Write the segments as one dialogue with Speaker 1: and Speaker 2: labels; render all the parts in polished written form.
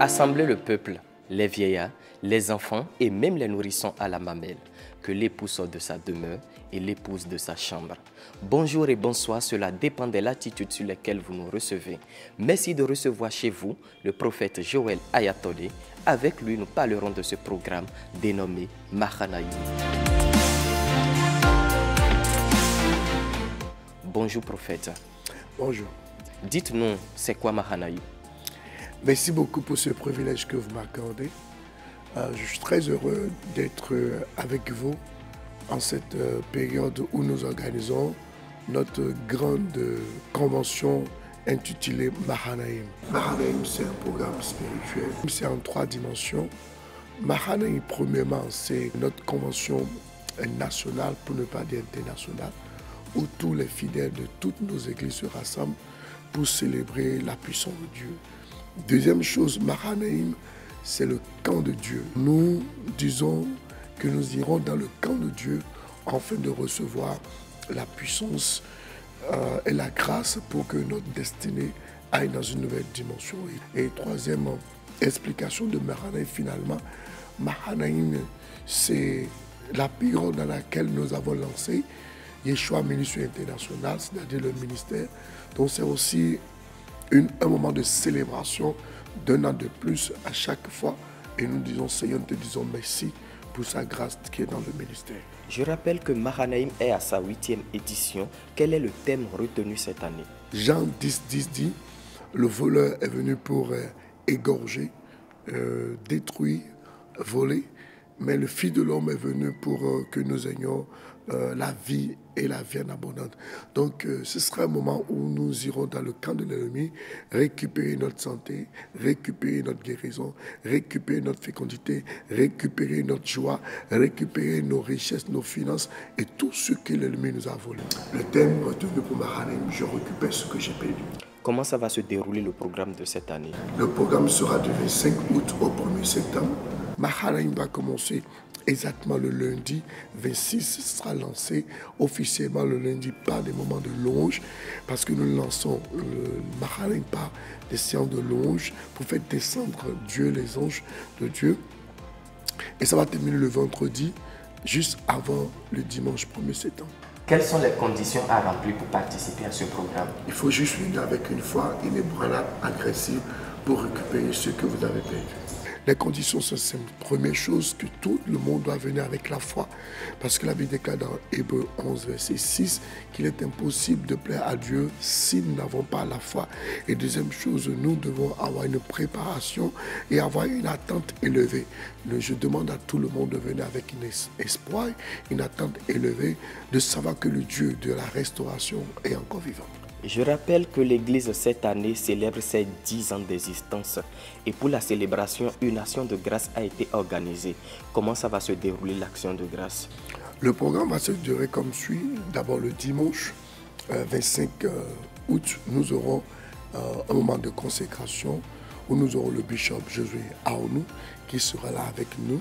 Speaker 1: Assemblez le peuple, les vieillards, les enfants et même les nourrissons à la mamelle, que l'époux sorte de sa demeure et l'épouse de sa chambre. Bonjour et bonsoir, cela dépend des latitudes sur lesquelles vous nous recevez. Merci de recevoir chez vous le prophète Joël Ayatollah. Avec lui, nous parlerons de ce programme dénommé Mahanaïm. Bonjour prophète.
Speaker 2: Bonjour.
Speaker 1: Dites-nous, c'est quoi Mahanaïm?
Speaker 2: Merci beaucoup pour ce privilège que vous m'accordez. Je suis très heureux d'être avec vous en cette période où nous organisons notre grande convention intitulée Mahanaïm. Mahanaïm, c'est un programme spirituel. C'est en 3 dimensions. Mahanaïm, premièrement, c'est notre convention nationale, pour ne pas dire internationale, où tous les fidèles de toutes nos églises se rassemblent pour célébrer la puissance de Dieu. Deuxième chose, Mahanaïm, c'est le camp de Dieu. Nous disons que nous irons dans le camp de Dieu afin de recevoir la puissance et la grâce pour que notre destinée aille dans une nouvelle dimension. Et troisièmement, explication de Mahanaïm finalement. Mahanaïm, c'est la période dans laquelle nous avons lancé Yeshua Ministry International, c'est-à-dire le ministère. Donc c'est aussi un moment de célébration d'un an de plus à chaque fois. Et nous disons, Seigneur, nous te disons merci pour sa grâce qui est dans le ministère.
Speaker 1: Je rappelle que Mahanaïm est à sa 8e édition. Quel est le thème retenu cette année?
Speaker 2: Jean 10, 10 dit, le voleur est venu pour égorger, détruire, voler. Mais le Fils de l'homme est venu pour que nous ayons la vie et la vie en abondance. Donc ce sera un moment où nous irons dans le camp de l'ennemi, récupérer notre santé, récupérer notre guérison, récupérer notre fécondité, récupérer notre joie, récupérer nos richesses, nos finances et tout ce que l'ennemi nous a volé. Le thème retenu pour Mahanaïm, je récupère ce que j'ai perdu. Comment ça va se dérouler le programme de cette année? Le programme sera du 25 août au 1er septembre. Mahanaïm va commencer exactement le lundi 26, ce sera lancé officiellement le lundi par des moments de louange, parce que nous lançons le Mahanaïm par des séances de louange pour faire descendre Dieu, les anges de Dieu. Et ça va terminer le vendredi, juste avant le dimanche 1er septembre.
Speaker 1: Quelles sont les conditions à remplir pour participer à ce programme?
Speaker 2: Il faut juste venir avec une foi inébranlable, agressive, pour récupérer ce que vous avez perdu. Les conditions sont simples. Première chose, que tout le monde doit venir avec la foi. Parce que la Bible déclare dans Hébreux 11, verset 6, qu'il est impossible de plaire à Dieu si nous n'avons pas la foi. Et deuxième chose, nous devons avoir une préparation et avoir une attente élevée. Je demande à tout le monde de venir avec un espoir, une attente élevée, de savoir que le Dieu de la restauration est encore vivant.
Speaker 1: Je rappelle que l'Église cette année célèbre ses 10 ans d'existence et pour la célébration, une action de grâce a été organisée. Comment ça va se dérouler l'action de grâce?
Speaker 2: Le programme va se dérouler comme suit. D'abord le dimanche 25 août, nous aurons un moment de consécration où nous aurons le bishop Josué Aonou qui sera là avec nous.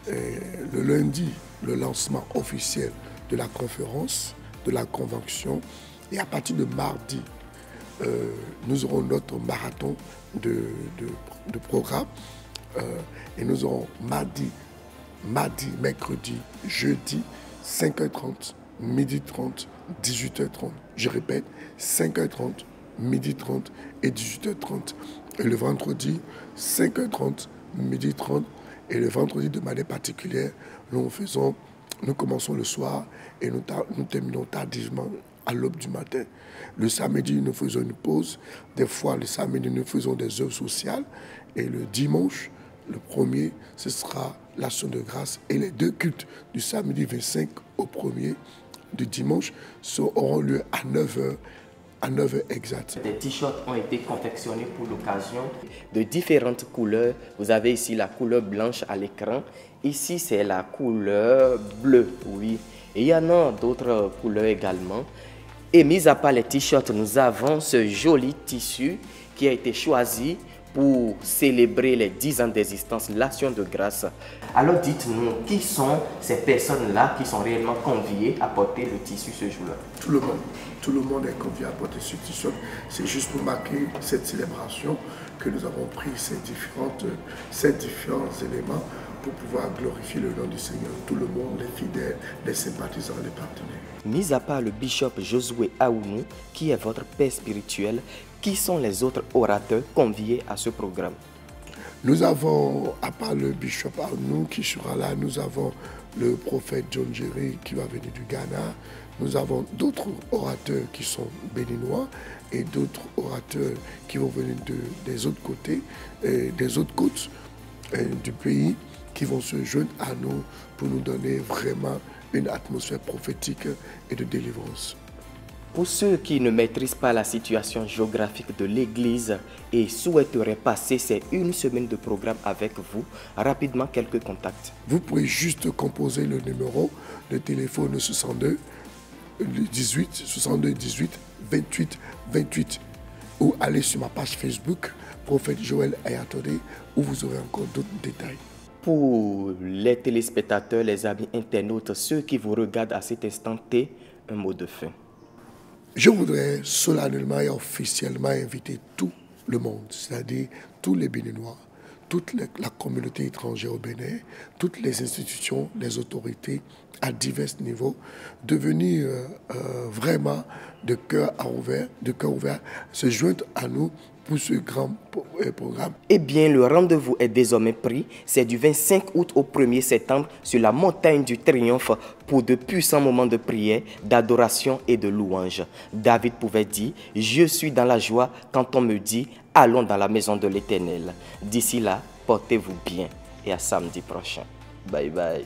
Speaker 2: Et le lundi, le lancement officiel de la conférence, de la convention. Et à partir de mardi, nous aurons notre marathon de programme. Et nous aurons mardi, mercredi, jeudi, 5h30, 12h30, 18h30. Je répète, 5h30, 12h30 et 18h30. Et le vendredi, 5h30, 12h30. Et le vendredi de manière particulière, nous commençons le soir et nous terminons tardivement à l'aube du matin. Le samedi, nous faisons une pause. Des fois, le samedi, nous faisons des œuvres sociales. Et le dimanche, le premier, ce sera l'action de grâce. Et les 2 cultes du samedi 25 au 1er du dimanche auront lieu à 9h. À 9h exact.
Speaker 1: Des t-shirts ont été confectionnés pour l'occasion de différentes couleurs. Vous avez ici la couleur blanche à l'écran. Ici, c'est la couleur bleue, oui. Et il y en a d'autres couleurs également. Et mis à part les t-shirts, nous avons ce joli tissu qui a été choisi pour célébrer les 10 ans d'existence, l'Action de grâce. Alors dites-nous, qui sont ces personnes-là qui sont réellement conviées à porter le tissu ce jour-là?
Speaker 2: Tout le monde. Tout le monde est convié à porter ce tissu. C'est juste pour marquer cette célébration que nous avons pris ces différents éléments pour pouvoir glorifier le nom du Seigneur. Tout le monde, les fidèles, les sympathisants, les partenaires.
Speaker 1: Mis à part le bishop Josué Aounou, qui est votre père spirituel, qui sont les autres orateurs conviés à ce programme?
Speaker 2: Nous avons, à part le bishop Aounou qui sera là, nous avons le prophète John Jerry qui va venir du Ghana. Nous avons d'autres orateurs qui sont béninois et d'autres orateurs qui vont venir des autres côtés, des autres côtes du pays, qui vont se joindre à nous pour nous donner vraiment une atmosphère prophétique et de délivrance.
Speaker 1: Pour ceux qui ne maîtrisent pas la situation géographique de l'Église et souhaiteraient passer ces une semaine de programme avec vous, rapidement quelques contacts.
Speaker 2: Vous pouvez juste composer le numéro de téléphone 62 18 28 28 ou aller sur ma page Facebook, Prophète Joël Ayatollah, où vous aurez encore d'autres détails.
Speaker 1: Pour les téléspectateurs, les amis internautes, ceux qui vous regardent à cet instant T, un mot de fin.
Speaker 2: Je voudrais solennellement et officiellement inviter tout le monde, c'est-à-dire tous les Béninois, toute la communauté étrangère au Bénin, toutes les institutions, les autorités à divers niveaux, de venir vraiment de cœur ouvert, se joindre à nous pour ce grand programme.
Speaker 1: Eh bien, le rendez-vous est désormais pris. C'est du 25 août au 1er septembre sur la montagne du Triomphe pour de puissants moments de prière, d'adoration et de louange. David pouvait dire « Je suis dans la joie quand on me dit « Allons dans la maison de l'Éternel ». D'ici là, portez-vous bien et à samedi prochain. Bye bye.